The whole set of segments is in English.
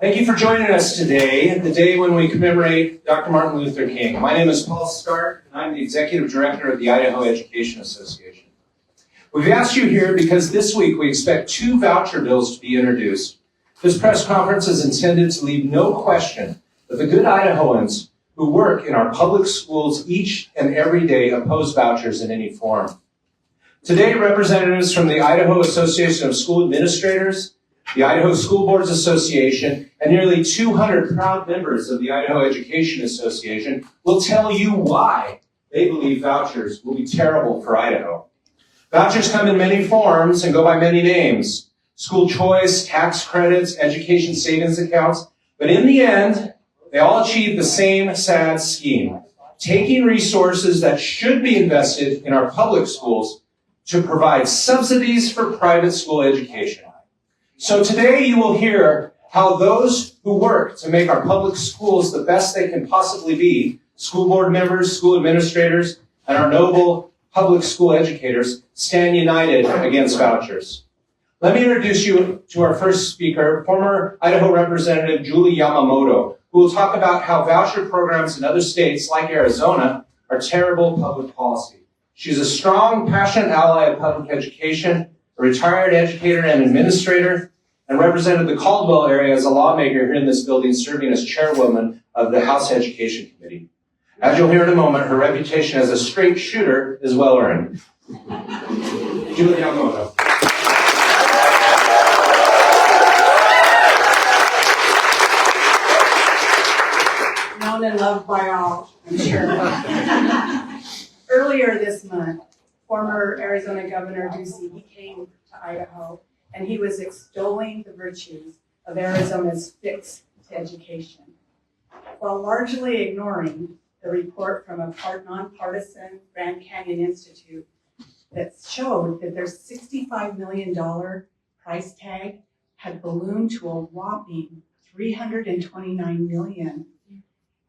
Thank you for joining us today, the day when we commemorate Dr. Martin Luther King. My name is Paul Stark, and I'm the Executive Director of the Idaho Education Association. We've asked you here because this week we expect 2 voucher bills to be introduced. This press conference is intended to leave no question that the good Idahoans who work in our public schools each and every day oppose vouchers in any form. Today, representatives from the Idaho Association of School Administrators, the Idaho School Boards Association, and nearly 200 proud members of the Idaho Education Association will tell you why they believe vouchers will be terrible for Idaho. Vouchers come in many forms and go by many names: school choice, tax credits, education savings accounts, but in the end, they all achieve the same sad scheme: taking resources that should be invested in our public schools to provide subsidies for private school education. So today you will hear how those who work to make our public schools the best they can possibly be, school board members, school administrators, and our noble public school educators, stand united against vouchers. Let me introduce you to our first speaker, former Idaho Representative Julie Yamamoto, who will talk about how voucher programs in other states like Arizona are terrible public policy. She's a strong, passionate ally of public education, a retired educator and administrator, and represented the Caldwell area as a lawmaker here in this building, serving as chairwoman of the House Education Committee. As you'll hear in a moment, her reputation as a straight shooter is well earned. Julie Yamamoto. Known and loved by all, I'm sure. Earlier this month, former Arizona Governor Ducey, he came to Idaho, and he was extolling the virtues of Arizona's fix to education, while largely ignoring the report from a nonpartisan Grand Canyon Institute that showed that their $65 million price tag had ballooned to a whopping $329 million,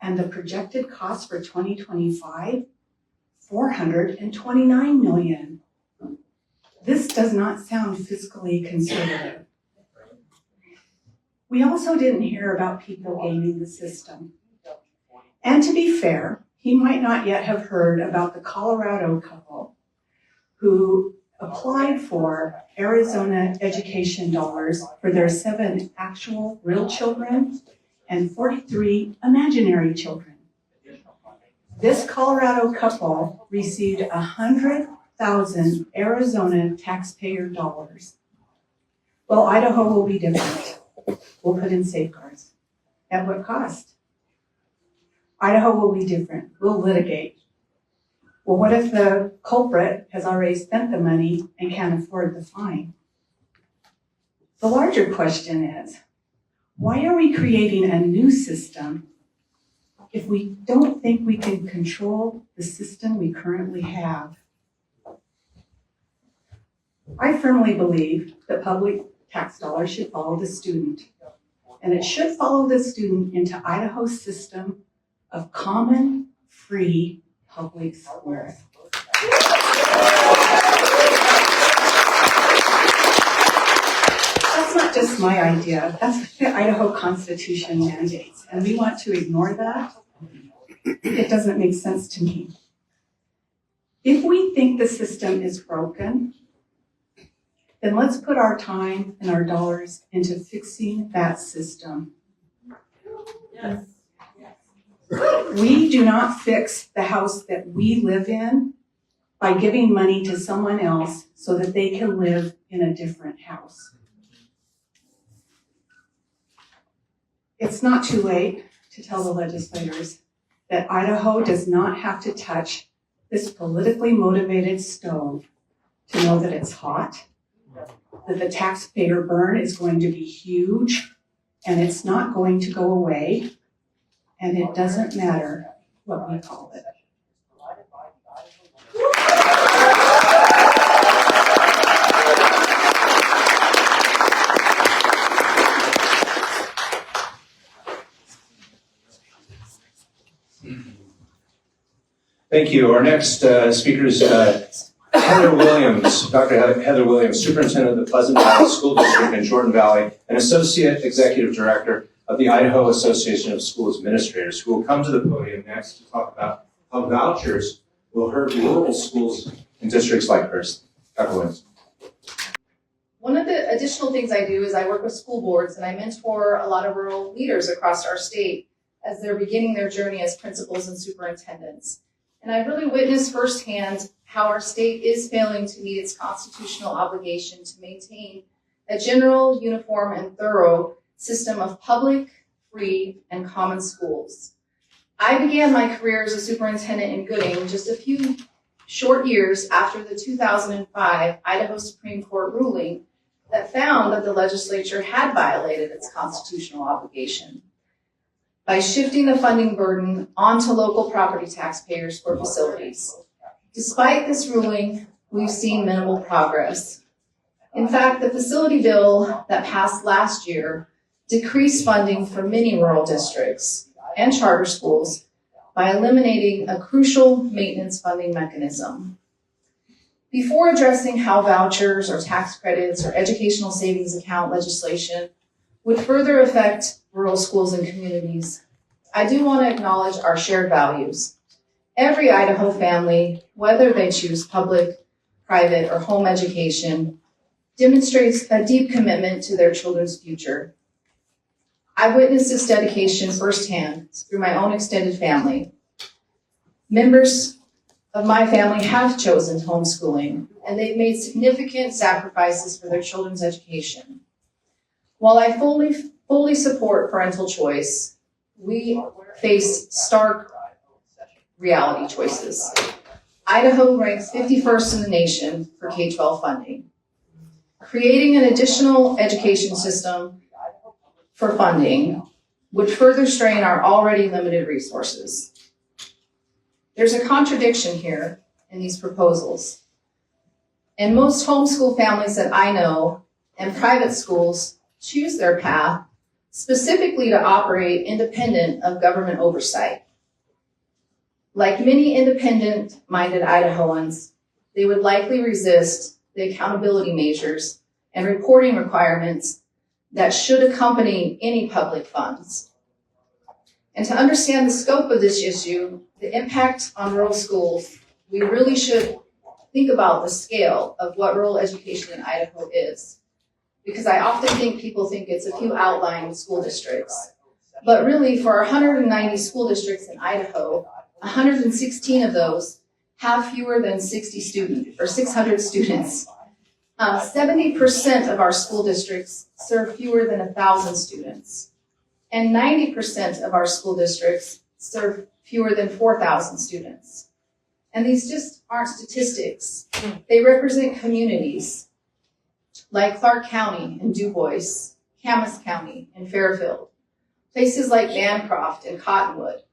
and the projected cost for 2025, $429 million. This does not sound fiscally conservative. We also didn't hear about people gaming the system. And to be fair, he might not yet have heard about the Colorado couple who applied for Arizona education dollars for their 7 actual real children and 43 imaginary children. This Colorado couple received 100,000 Arizona taxpayer dollars. Well, Idaho will be different. We'll put in safeguards. At what cost? Idaho will be different. We'll litigate. Well, what if the culprit has already spent the money and can't afford the fine? The larger question is, why are we creating a new system if we don't think we can control the system we currently have? I firmly believe that public tax dollars should follow the student, and it should follow the student into Idaho's system of common, free public schools. That's not just my idea, that's what the Idaho Constitution mandates, and we want to ignore that. It doesn't make sense to me. If we think the system is broken, then let's put our time and our dollars into fixing that system. Yes. We do not fix the house that we live in by giving money to someone else so that they can live in a different house. It's not too late to tell the legislators that Idaho does not have to touch this politically motivated stove to know that it's hot, that the taxpayer burn is going to be huge, and it's not going to go away, and it doesn't matter what we call it. Thank you. Our next speaker is Heather Williams, Dr. Heather Williams, Superintendent of the Pleasant Valley School District in Jordan Valley and Associate Executive Director of the Idaho Association of Schools Administrators, who will come to the podium next to talk about how vouchers will hurt rural schools in districts like hers. Dr. Williams. One of the additional things I do is I work with school boards and I mentor a lot of rural leaders across our state as they're beginning their journey as principals and superintendents. And I've really witnessed firsthand how our state is failing to meet its constitutional obligation to maintain a general, uniform, and thorough system of public, free, and common schools. I began my career as a superintendent in Gooding just a few short years after the 2005 Idaho Supreme Court ruling that found that the legislature had violated its constitutional obligation by shifting the funding burden onto local property taxpayers for facilities. Despite this ruling, we've seen minimal progress. In fact, the facility bill that passed last year decreased funding for many rural districts and charter schools by eliminating a crucial maintenance funding mechanism. Before addressing how vouchers or tax credits or educational savings account legislation would further affect rural schools and communities, I do want to acknowledge our shared values. Every Idaho family, whether they choose public, private, or home education, demonstrates a deep commitment to their children's future. I witnessed this dedication firsthand through my own extended family. Members of my family have chosen homeschooling, and they've made significant sacrifices for their children's education. While I fully support parental choice, we face stark reality choices. Idaho ranks 51st in the nation for K-12 funding. Creating an additional education system for funding would further strain our already limited resources. There's a contradiction here in these proposals. And most homeschool families that I know and private schools choose their path specifically to operate independent of government oversight. Like many independent-minded Idahoans, they would likely resist the accountability measures and reporting requirements that should accompany any public funds. And to understand the scope of this issue, the impact on rural schools, we really should think about the scale of what rural education in Idaho is. Because I often think people think it's a few outlying school districts. But really, for our 190 school districts in Idaho, 116 of those have fewer than 60 students, or 600 students. 70% of our school districts serve fewer than 1,000 students. And 90% of our school districts serve fewer than 4,000 students. And these just aren't statistics. They represent communities like Clark County and Du Bois, Camas County and Fairfield, places like Bancroft and Cottonwood,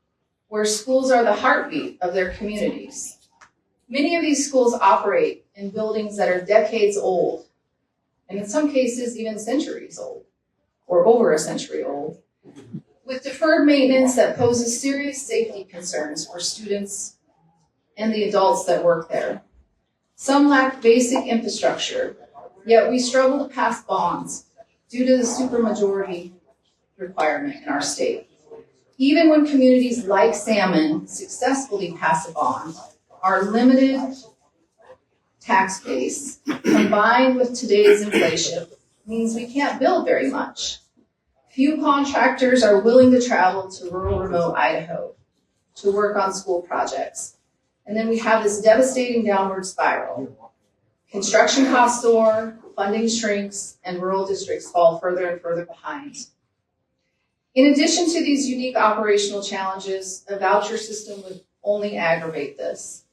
where schools are the heartbeat of their communities. Many of these schools operate in buildings that are decades old, and in some cases even centuries old, or over a century old, with deferred maintenance that poses serious safety concerns for students and the adults that work there. Some lack basic infrastructure, yet we struggle to pass bonds due to the supermajority requirement in our state. Even when communities like Salmon successfully pass a bond, our limited tax base, combined with today's inflation, means we can't build very much. Few contractors are willing to travel to rural, remote Idaho to work on school projects. And then we have this devastating downward spiral. Construction costs soar, funding shrinks, and rural districts fall further and further behind. In addition to these unique operational challenges, a voucher system would only aggravate this.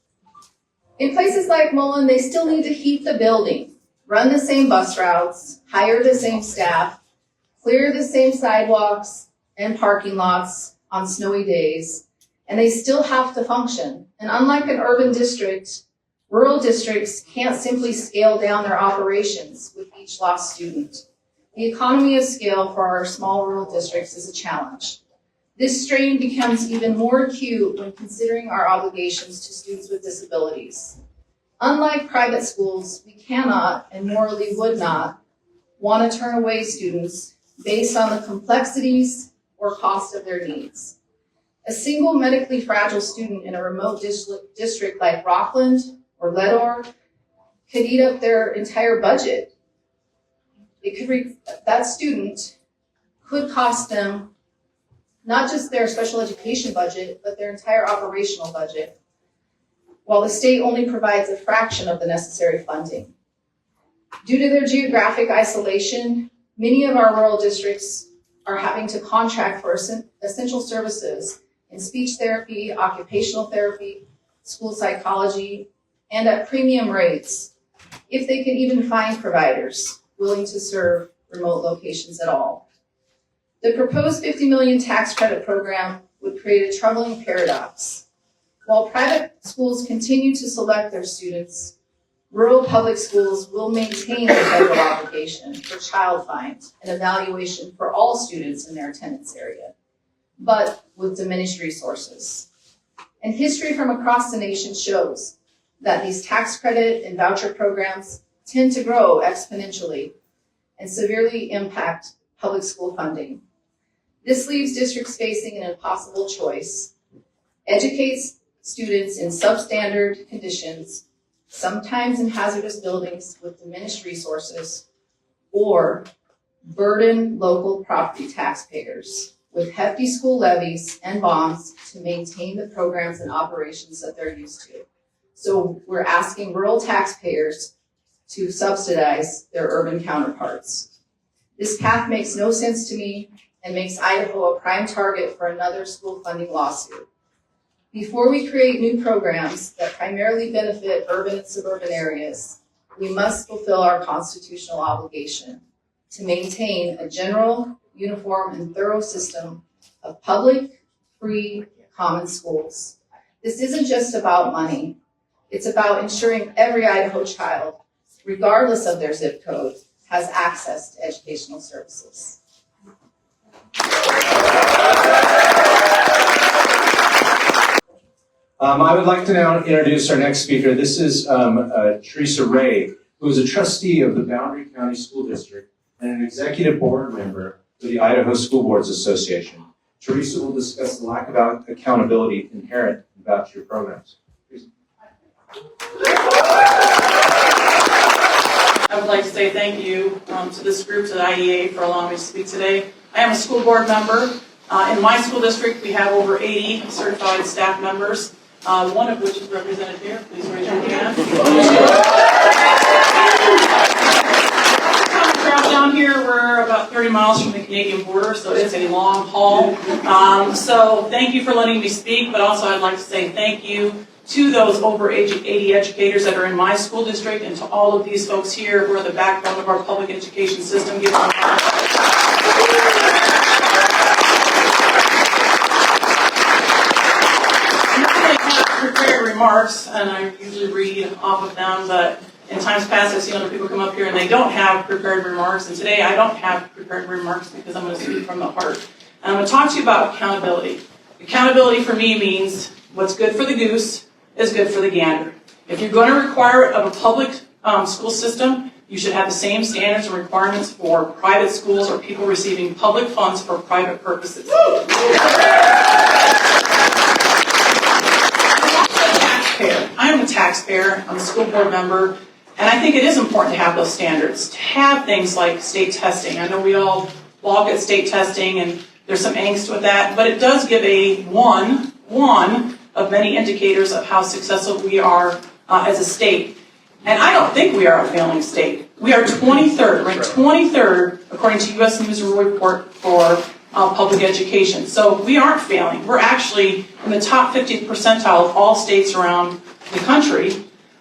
In places like Mullen, they still need to heat the building, run the same bus routes, hire the same staff, clear the same sidewalks and parking lots on snowy days, and they still have to function. And unlike an urban district, rural districts can't simply scale down their operations with each lost student. The economy of scale for our small rural districts is a challenge. This strain becomes even more acute when considering our obligations to students with disabilities. Unlike private schools, we cannot and morally would not want to turn away students based on the complexities or cost of their needs. A single medically fragile student in a remote district like Rockland or Leadore could eat up their entire budget. That student could cost them not just their special education budget, but their entire operational budget, while the state only provides a fraction of the necessary funding. Due to their geographic isolation, many of our rural districts are having to contract for essential services in speech therapy, occupational therapy, school psychology, and at premium rates, if they can even find providers willing to serve remote locations at all. The proposed $50 million tax credit program would create a troubling paradox. While private schools continue to select their students, rural public schools will maintain the federal obligation for child find and evaluation for all students in their attendance area, but with diminished resources. And history from across the nation shows that these tax credit and voucher programs tend to grow exponentially and severely impact public school funding. This leaves districts facing an impossible choice: educate students in substandard conditions, sometimes in hazardous buildings with diminished resources, or burden local property taxpayers with hefty school levies and bonds to maintain the programs and operations that they're used to. So we're asking rural taxpayers to subsidize their urban counterparts. This path makes no sense to me and makes Idaho a prime target for another school funding lawsuit. Before we create new programs that primarily benefit urban and suburban areas, we must fulfill our constitutional obligation to maintain a general, uniform, and thorough system of public, free, common schools. This isn't just about money. It's about ensuring every Idaho child, regardless of their zip code, has access to educational services. I would like to now introduce our next speaker. This is Teresa Ray, who is a trustee of the Boundary County School District and an executive board member of the Idaho School Boards Association. Teresa will discuss the lack of accountability inherent in voucher programs. I would like to say thank you to this group, to the IEA, for allowing me to speak today. I am a school board member. In my school district, we have over 80 certified staff members, one of which is represented here. Please raise your hand. Travel down here, we're about 30 miles from the Canadian border, so it's a long haul. So thank you for letting me speak, but also I'd like to say thank you to those over 80 educators that are in my school district, and to all of these folks here who are the backbone of our public education system. Give them prepared remarks, and I usually read off of them, but in times past I've seen other people come up here and they don't have prepared remarks, and today I don't have prepared remarks because I'm going to speak from the heart. And I'm going to talk to you about accountability. Accountability for me means what's good for the goose is good for the gander. If you're going to require it of a public school system, you should have the same standards and requirements for private schools or people receiving public funds for private purposes. I am a taxpayer, I'm a school board member, and I think it is important to have those standards, to have things like state testing. I know we all balk at state testing and there's some angst with that, but it does give a one of many indicators of how successful we are as a state. And I don't think we are a failing state. We are 23rd, ranked 23rd according to U.S. News and World Report for public education. So we aren't failing. We're actually in the top 50th percentile of all states around the country,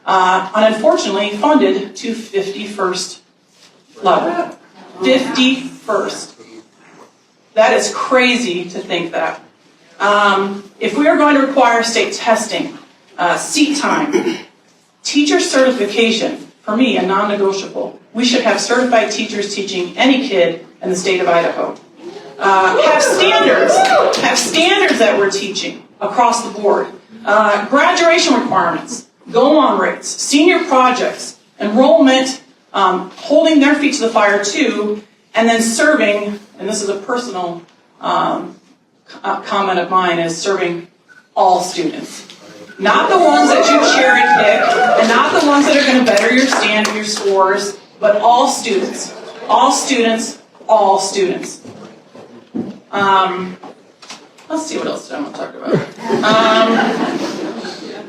and unfortunately funded to 51st level. 51st. That is crazy to think that. If we are going to require state testing, seat time, teacher certification, for me, a non-negotiable. We should have certified teachers teaching any kid in the state of Idaho. Have standards that we're teaching across the board. Graduation requirements, go-on rates, senior projects, enrollment, holding their feet to the fire too, and then serving, and this is a personal comment of mine is serving all students. Not the ones that you cherry pick, and not the ones that are going to better your standard, your scores, but all students. All students, all students. Let's see what else I want to talk about.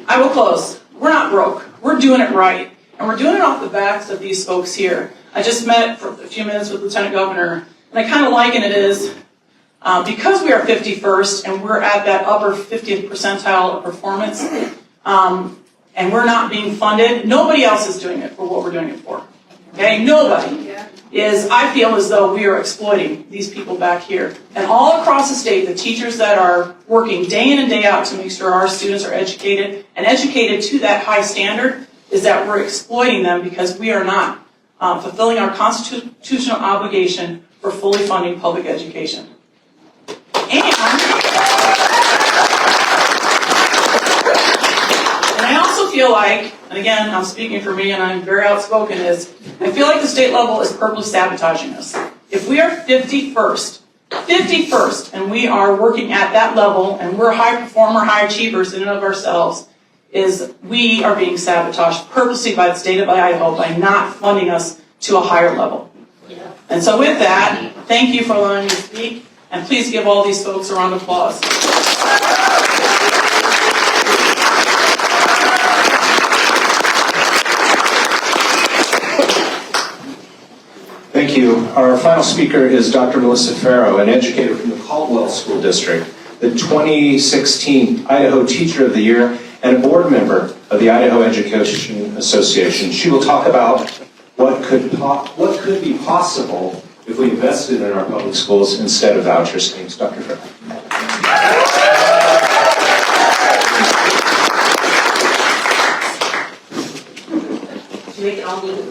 I will close. We're not broke. We're doing it right. And we're doing it off the backs of these folks here. I just met for a few minutes with Lieutenant Governor, and I kind of liken it as, because we are 51st and we're at that upper 50th percentile of performance, and we're not being funded, nobody else is doing it for what we're doing it for. Okay? Nobody is, I feel as though we are exploiting these people back here. And all across the state, the teachers that are working day in and day out to make sure our students are educated and educated to that high standard, is that we're exploiting them because we are not fulfilling our constitutional obligation for fully funding public education. And I also feel like, and again, I'm speaking for me and I'm very outspoken, is I feel like the state level is purposely sabotaging us. If we are 51st, and we are working at that level, and we're high performer, high achievers in and of ourselves, is we are being sabotaged purposely by the state of Idaho by not funding us to a higher level. And so with that, thank you for allowing me to speak, and please give all these folks a round of applause. Thank you. Our final speaker is Dr. Melissa Farrow, an educator from the Caldwell School District, the 2016 Idaho Teacher of the Year, and a board member of the Idaho Education Association. She will talk about what could be possible if we invested in our public schools instead of voucher schemes. Dr. Farrow. Make it all neat.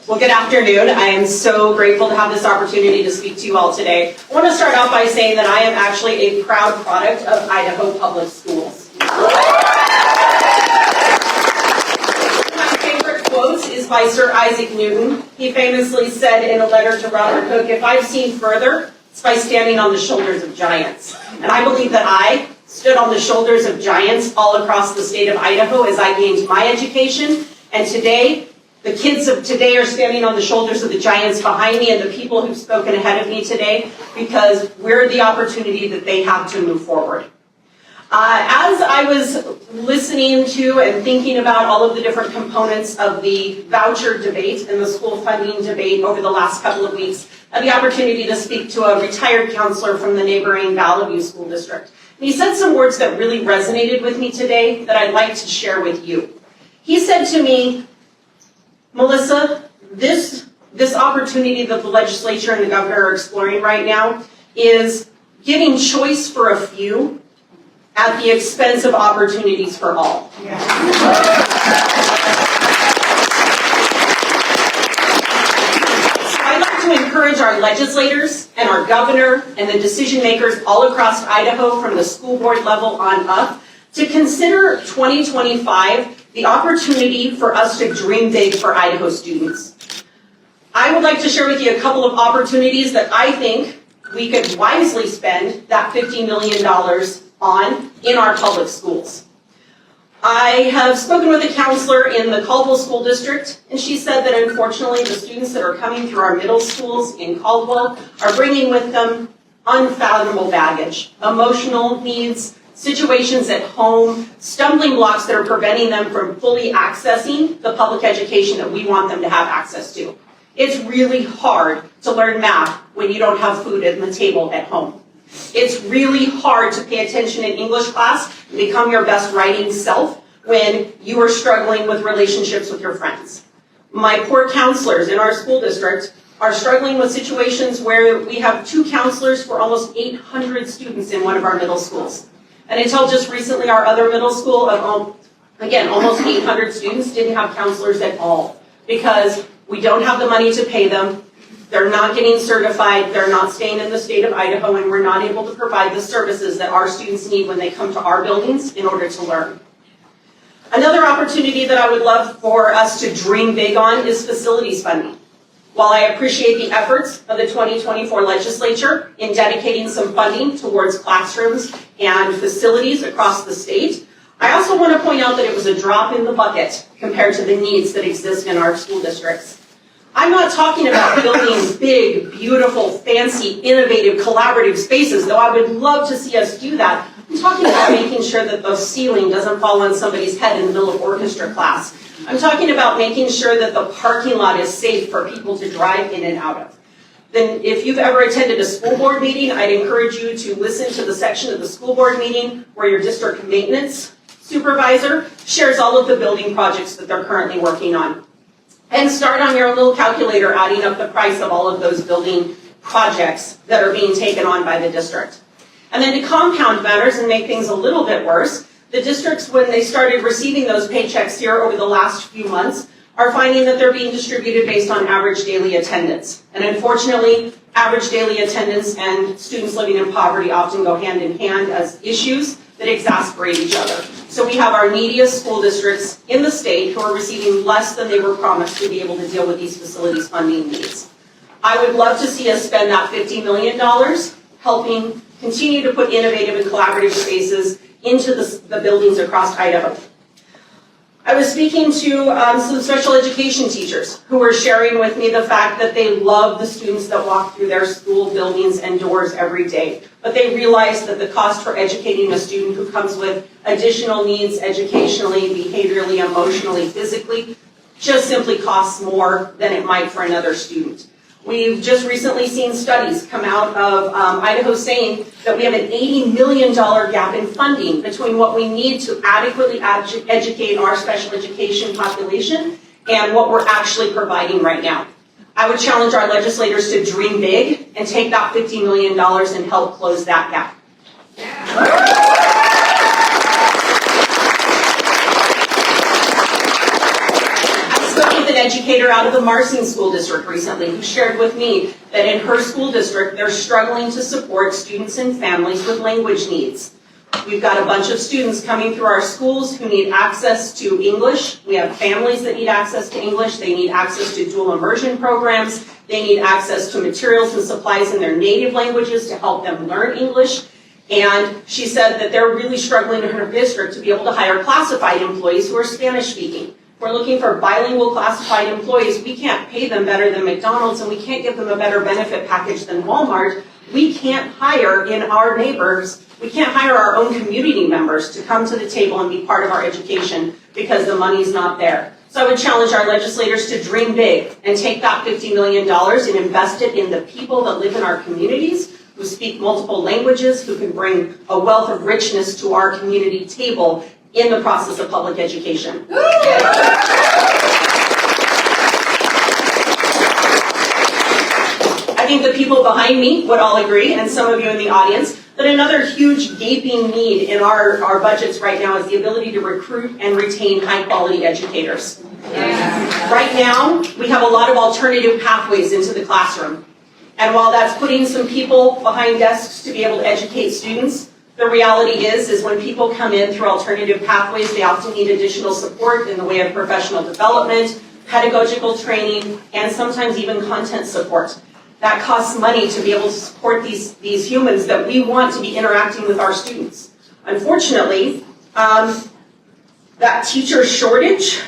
Well, good afternoon. I am so grateful to have this opportunity to speak to you all today. I want to start off by saying that I am actually a proud product of Idaho Public Schools. One of my favorite quotes is by Sir Isaac Newton. He famously said in a letter to Robert Cook, "If I've seen further, it's by standing on the shoulders of giants." And I believe that I stood on the shoulders of giants all across the state of Idaho as I gained my education. And today, the kids of today are standing on the shoulders of the giants behind me and the people who've spoken ahead of me today, because we're the opportunity that they have to move forward. As I was listening to and thinking about all of the different components of the voucher debate and the school funding debate over the last couple of weeks, I had the opportunity to speak to a retired counselor from the neighboring Valley View School District. And he said some words that really resonated with me today that I'd like to share with you. He said to me, "Melissa, this opportunity that the legislature and the governor are exploring right now is getting choice for a few at the expense of opportunities for all." So I'd like to encourage our legislators and our governor and the decision makers all across Idaho from the school board level on up to consider 2025 the opportunity for us to dream big for Idaho students. I would like to share with you a couple of opportunities that I think we could wisely spend that $50 million on in our public schools. I have spoken with a counselor in the Caldwell School District, and she said that unfortunately the students that are coming through our middle schools in Caldwell are bringing with them unfathomable baggage, emotional needs, situations at home, stumbling blocks that are preventing them from fully accessing the public education that we want them to have access to. It's really hard to learn math when you don't have food at the table at home. It's really hard to pay attention in English class and become your best writing self when you are struggling with relationships with your friends. My poor counselors in our school district are struggling with situations where we have 2 counselors for almost 800 students in one of our middle schools. And until just recently, our other middle school of, again, almost 800 students didn't have counselors at all because we don't have the money to pay them. They're not getting certified. They're not staying in the state of Idaho, and we're not able to provide the services that our students need when they come to our buildings in order to learn. Another opportunity that I would love for us to dream big on is facilities funding. While I appreciate the efforts of the 2024 legislature in dedicating some funding towards classrooms and facilities across the state, I also want to point out that it was a drop in the bucket compared to the needs that exist in our school districts. I'm not talking about building big, beautiful, fancy, innovative, collaborative spaces, though I would love to see us do that. I'm talking about making sure that the ceiling doesn't fall on somebody's head in the middle of orchestra class. I'm talking about making sure that the parking lot is safe for people to drive in and out of. Then if you've ever attended a school board meeting, I'd encourage you to listen to the section of the school board meeting where your district maintenance supervisor shares all of the building projects that they're currently working on. And start on your own little calculator adding up the price of all of those building projects that are being taken on by the district. And then to compound matters and make things a little bit worse, the districts, when they started receiving those paychecks here over the last few months, are finding that they're being distributed based on average daily attendance. And unfortunately, average daily attendance and students living in poverty often go hand in hand as issues that exasperate each other. So we have our neediest school districts in the state who are receiving less than they were promised to be able to deal with these facilities funding needs. I would love to see us spend that $50 million helping continue to put innovative and collaborative spaces into the buildings across Idaho. I was speaking to some special education teachers who were sharing with me the fact that they love the students that walk through their school buildings and doors every day. But they realize that the cost for educating a student who comes with additional needs educationally, behaviorally, emotionally, physically, just simply costs more than it might for another student. We've just recently seen studies come out of Idaho saying that we have an $80 million gap in funding between what we need to adequately educate our special education population and what we're actually providing right now. I would challenge our legislators to dream big and take that $50 million and help close that gap. An educator out of the Marsing School District recently who shared with me that in her school district they're struggling to support students and families with language needs. We've got a bunch of students coming through our schools who need access to English. We have families that need access to English. They need access to dual immersion programs. They need access to materials and supplies in their native languages to help them learn English. And she said that they're really struggling in her district to be able to hire classified employees who are Spanish speaking. We're looking for bilingual classified employees. We can't pay them better than McDonald's, and we can't give them a better benefit package than Walmart. We can't hire in our neighbors. We can't hire our own community members to come to the table and be part of our education because the money's not there. So I would challenge our legislators to dream big and take that $50 million and invest it in the people that live in our communities, who speak multiple languages, who can bring a wealth of richness to our community table in the process of public education. I think the people behind me would all agree, and some of you in the audience, that another huge gaping need in our budgets right now is the ability to recruit and retain high-quality educators. Right now, we have a lot of alternative pathways into the classroom. And while that's putting some people behind desks to be able to educate students, the reality is when people come in through alternative pathways, they often need additional support in the way of professional development, pedagogical training, and sometimes even content support. That costs money to be able to support these humans that we want to be interacting with our students. Unfortunately, that teacher shortage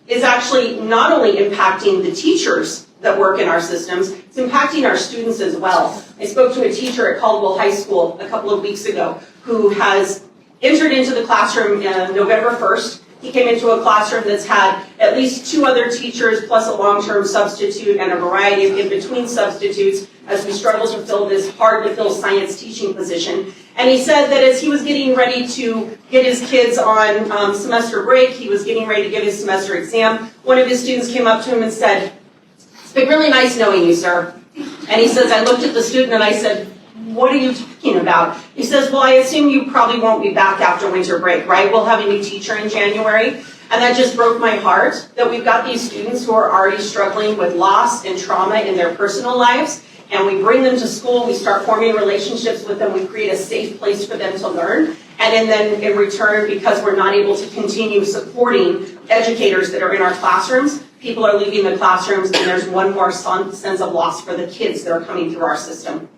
is actually not only impacting the teachers that work in our systems, it's impacting our students as well. I spoke to a teacher at Caldwell High School a couple of weeks ago who has entered into the classroom November 1st. He came into a classroom that's had at least 2 other teachers plus a long-term substitute and a variety of in-between substitutes as we struggle to fill this hard-to-fill science teaching position. And he said that as he was getting ready to get his kids on semester break, he was getting ready to give his semester exam, one of his students came up to him and said, "It's been really nice knowing you, sir." And he says, I looked at the student and I said, "What are you talking about?" He says, "Well, I assume you probably won't be back after winter break, right? We'll have a new teacher in January." And that just broke my heart that we've got these students who are already struggling with loss and trauma in their personal lives. And we bring them to school, we start forming relationships with them, we create a safe place for them to learn. And then in return, because we're not able to continue supporting educators that are in our classrooms, People are leaving the classrooms, and there's one more sense of loss for the kids that are coming through our system.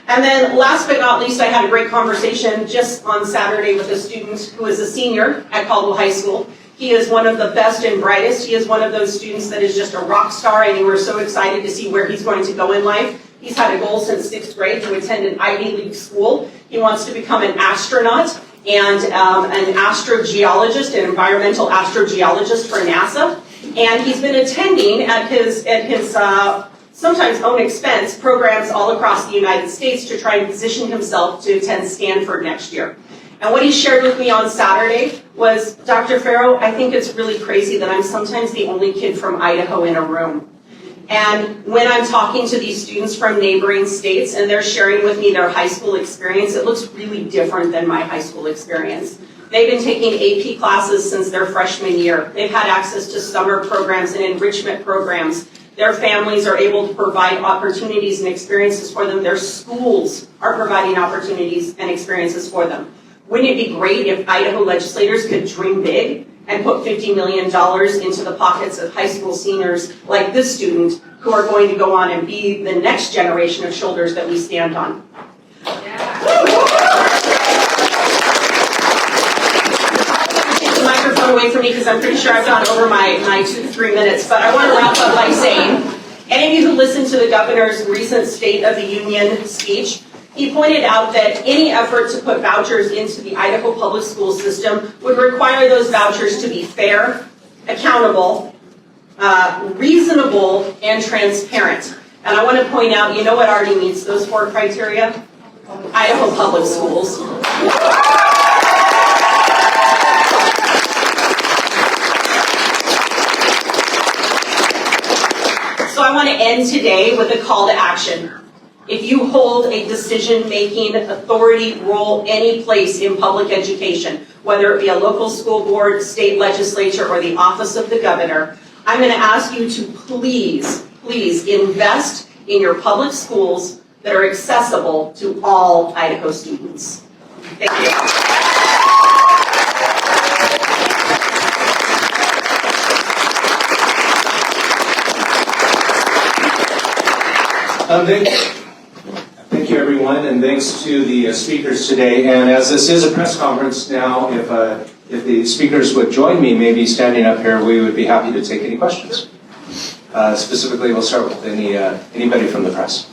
And then last but not least, I had a great conversation just on Saturday with a student who is a senior at Caldwell High School. He is one of the best and brightest. He is one of those students that is just a rock star, and we're so excited to see where he's going to go in life. He's had a goal since 6th grade to attend an Ivy League school. He wants to become an astronaut and an astrogeologist, an environmental astrogeologist for NASA. And he's been attending at his sometimes own expense programs all across the United States to try and position himself to attend Stanford next year. And what he shared with me on Saturday was, Dr. Farrow, I think it's really crazy that I'm sometimes the only kid from Idaho in a room. And when I'm talking to these students from neighboring states and they're sharing with me their high school experience, it looks really different than my high school experience. They've been taking AP classes since their freshman year. They've had access to summer programs and enrichment programs. Their families are able to provide opportunities and experiences for them. Their schools are providing opportunities and experiences for them. Wouldn't it be great if Idaho legislators could dream big and put $50 million into the pockets of high school seniors like this student who are going to go on and be the next generation of shoulders that we stand on? Take the microphone away from me because I'm pretty sure I've gone over my 2 to 3 minutes, but I want to wrap up by saying, any of you who listened to the governor's recent State of the Union speech, he pointed out that any effort to put vouchers into the Idaho public school system would require those vouchers to be fair, accountable, reasonable, and transparent. And I want to point out, you know what already meets those 4 criteria? Idaho public schools. So I want to end today with a call to action. If you hold a decision-making authority role any place in public education, whether it be a local school board, state legislature, or the office of the governor, I'm going to ask you to please invest in your public schools that are accessible to all Idaho students. Thank you. Thank you, everyone, and thanks to the speakers today. And as this is a press conference now, if the speakers would join me, maybe standing up here, we would be happy to take any questions. Specifically, we'll start with anybody from the press.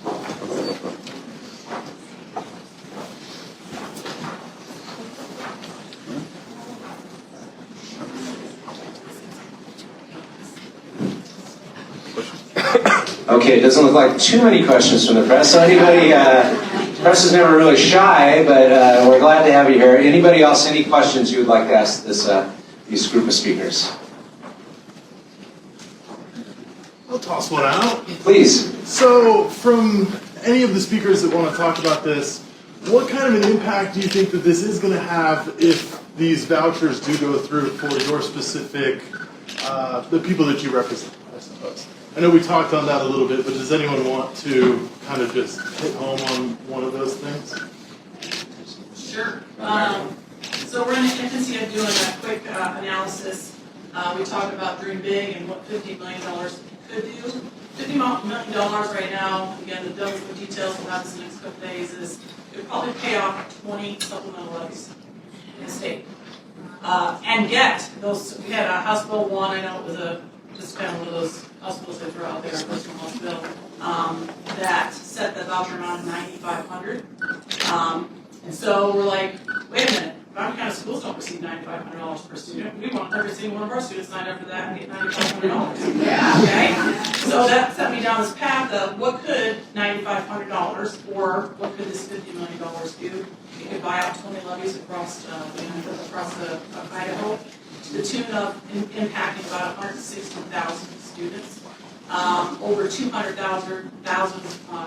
Okay, it doesn't look like too many questions from the press. So anybody, the press is never really shy, but we're glad to have you here. Anybody else, any questions you would like to ask these group of speakers? I'll toss one out. Please. So, from any of the speakers that want to talk about this, what kind of an impact do you think that this is going to have if these vouchers do go through for your specific, the people that you represent, I suppose? I know we talked on that a little bit, but does anyone want to kind of just hit home on one of those things? Sure. So we're in the infancy of doing a quick analysis. We talked about dream big and what $50 million could do. $50 million right now, again, the devil's in the details, we'll have this in the next couple days, is it would probably pay off 20 supplemental levies in the state. And yet, we had a House Bill 1, I know it was just kind of one of those House bills they threw out there, a personal House bill, that set the voucher amount at $9,500. And so we're like, wait a minute, Fountain County schools don't receive $9,500 per student. We want every single one of our students to sign up for that and get $9,500. Yeah. Okay? So that set me down this path of what could $9,500 or what could this $50 million do? It could buy out 20 levies across Idaho to the tune of impacting about 160,000 students, over 200,000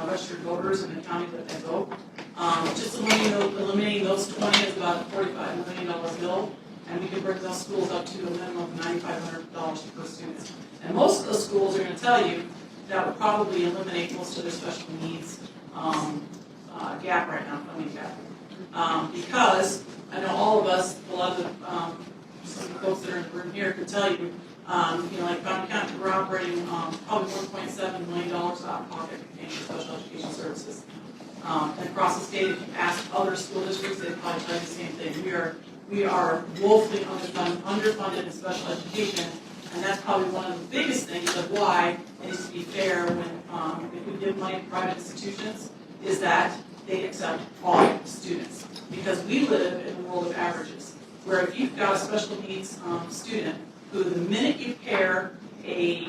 registered voters in the county that they vote. Just eliminating those 20 is about a $45 million bill, and we could bring those schools up to a minimum of $9,500 per student. And most of those schools are going to tell you that would probably eliminate most of their special needs gap right now, funding gap. Because I know all of us, a lot of some of the folks that are in the room here could tell you, like Fountain County charging probably $1.7 million out of pocket for paying for special education services. And across the state, if you ask other school districts, they'd probably tell you the same thing. We are woefully underfunded in special education, and that's probably one of the biggest things of why it needs to be fair when if we give money to private institutions, is that they accept all students. Because we live in a world of averages, where if you've got a special needs student who the minute you pair a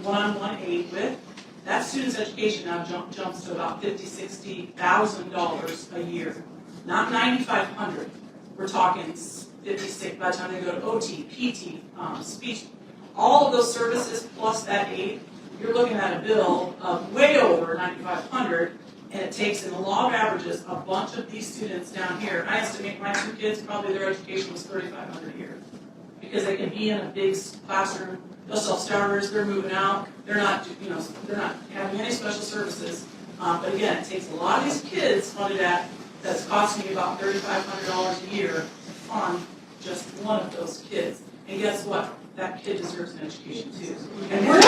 one-on-one aid with, that student's education now jumps to about $50,000, $60,000 a year. Not $9,500. We're talking 56 by the time they go to OT, PT, speech, all of those services plus that aid, you're looking at a bill of way over $9,500, and it takes, in the law of averages, a bunch of these students down here. I estimate my 2 kids, probably their education was $3,500 a year. Because they can be in a big classroom, they'll sell starters, they're moving out, they're not having any special services. But again, it takes a lot of these kids funded at, that's costing me about $3,500 a year to fund just one of those kids. And guess what? That kid deserves an education too. And we're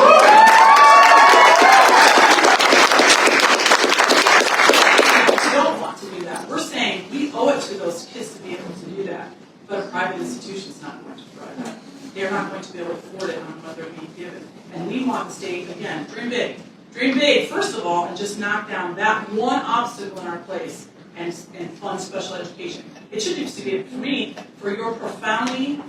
don't want to do that. We're saying we owe it to those kids to be able to do that. But a private institution's not going to provide that. They're not going to be able to afford it on what they're being given. And we want the state, again, dream big. Dream big, first of all, and just knock down that one obstacle in our place and fund special education. It should just be, for me, for your profoundly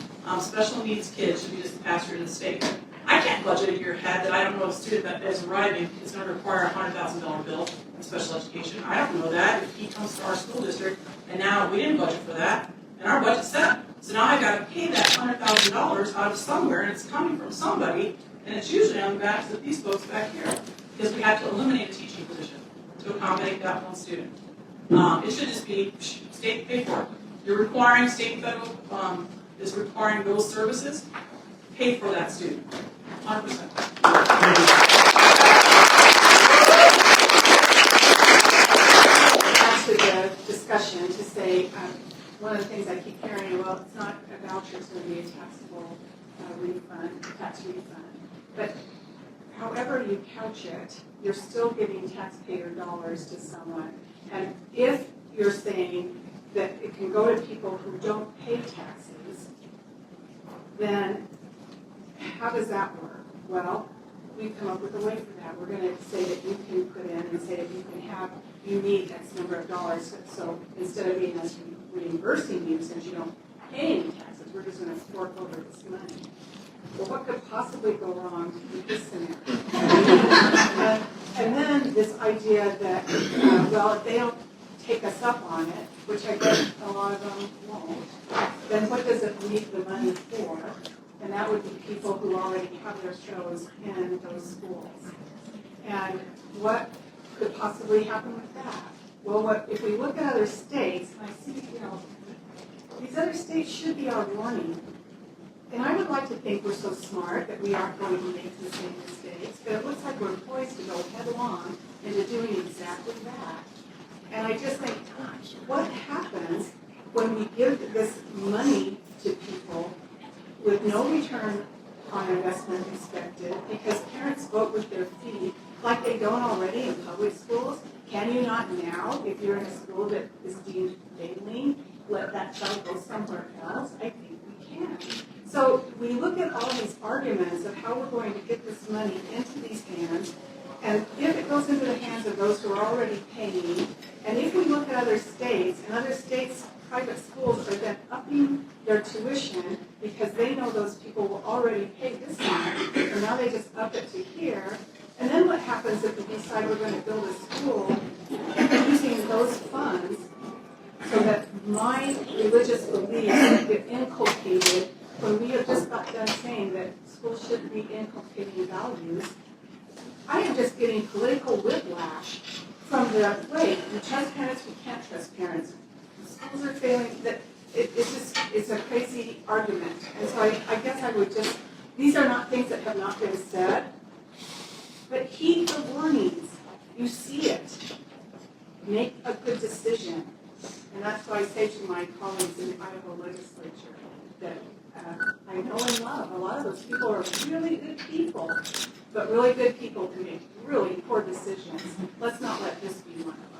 special needs kids should be just passed through to the state. I can't budget in your head that I don't know a student that is arriving is going to require a $100,000 bill in special education. I don't know that if he comes to our school district and now we didn't budget for that and our budget's set. So now I've got to pay that $100,000 out of somewhere and it's coming from somebody and it's usually on the backs of these folks back here because we have to eliminate a teaching position to accommodate that one student. It should just be state pay for it. You're requiring state and federal is requiring those services, pay for that student, 100%. Back to the discussion to say, one of the things I keep hearing, well, it's not a voucher, it's going to be a taxable tax refund. But however you couch it, you're still giving taxpayer dollars to someone. And if you're saying that it can go to people who don't pay taxes, then how does that work? Well, we've come up with a way for that. We're going to say that you can put in and say that you need X number of dollars. So instead of being us reimbursing you since you don't pay any taxes, we're just going to fork over this money. Well, what could possibly go wrong with this scenario? And then this idea that, well, if they don't take us up on it, which I guess a lot of them won't, then what does it need the money for? And that would be people who already have their shows in those schools. And what could possibly happen with that? Well, if we look at other states, and I see, these other states should be our warning. And I would like to think we're so smart that we aren't going to make the same mistakes, but it looks like we're poised to go headlong into doing exactly that. And I just think, what happens when we give this money to people with no return on investment expected, because parents vote with their feet like they don't already in public schools? Can you not now, if you're in a school that is deemed failing, let that child go somewhere else? I think we can. So we look at all these arguments of how we're going to get this money into these hands, and if it goes into the hands of those who are already paying, and if we look at other states, and other states' private schools are then upping their tuition because they know those people will already pay this much, and now they just up it to here. And then what happens if we decide we're going to build a school using those funds so that my religious beliefs get inculcated when we have just got done saying that schools shouldn't be inculcating values? I am just getting political whiplash from the, wait, we trust parents, we can't trust parents. The schools are failing. That it's a crazy argument. And so I guess I would just, these are not things that have not been said, but heed the warnings. You see it. Make a good decision. And that's why I say to my colleagues in the Idaho legislature that I know and love. A lot of those people are really good people, but really good people can make really poor decisions. Let's not let this be one of them.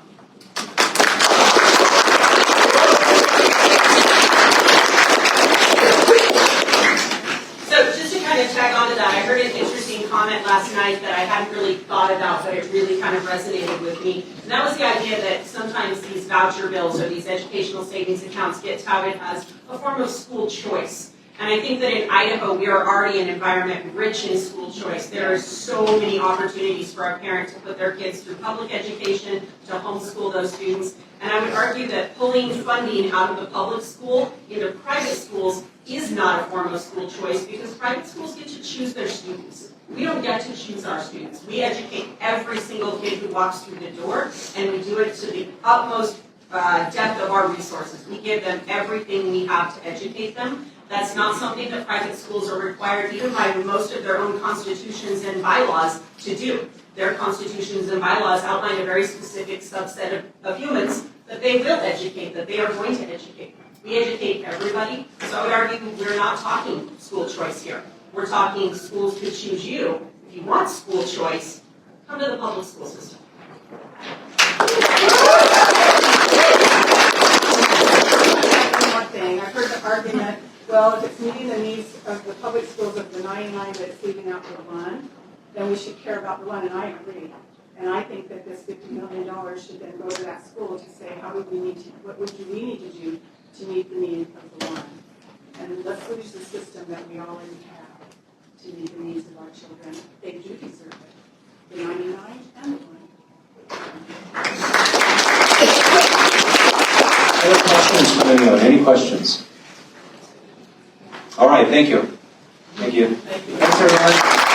So just to kind of tag on to that, I heard an interesting comment last night that I hadn't really thought about, but it really kind of resonated with me. And that was the idea that sometimes these voucher bills or these educational savings accounts get touted as a form of school choice. And I think that in Idaho, we are already an environment rich in school choice. There are so many opportunities for a parent to put their kids through public education, to homeschool those students. And I would argue that pulling funding out of the public school into private schools is not a form of school choice because private schools get to choose their students. We don't get to choose our students. We educate every single kid who walks through the door, and we do it to the utmost depth of our resources. We give them everything we have to educate them. That's not something that private schools are required, even by most of their own constitutions and bylaws, to do. Their constitutions and bylaws outline a very specific subset of humans that they will educate, that they are going to educate. We educate everybody, so I would argue we're not talking school choice here. We're talking schools could choose you. If you want school choice, come to the public school system. One more thing, I've heard the argument, well, if it's meeting the needs of the public schools of the 99 that it's leaving out the one, then we should care about the one, and I agree. And I think that this $50 million should then go to that school to say, what would we need to do to meet the need of the one? And let's use the system that we already have to meet the needs of our children. They do deserve it, the 99 and the one. Other questions from anyone? Any questions? All right, thank you. Thank you. Thanks, everyone.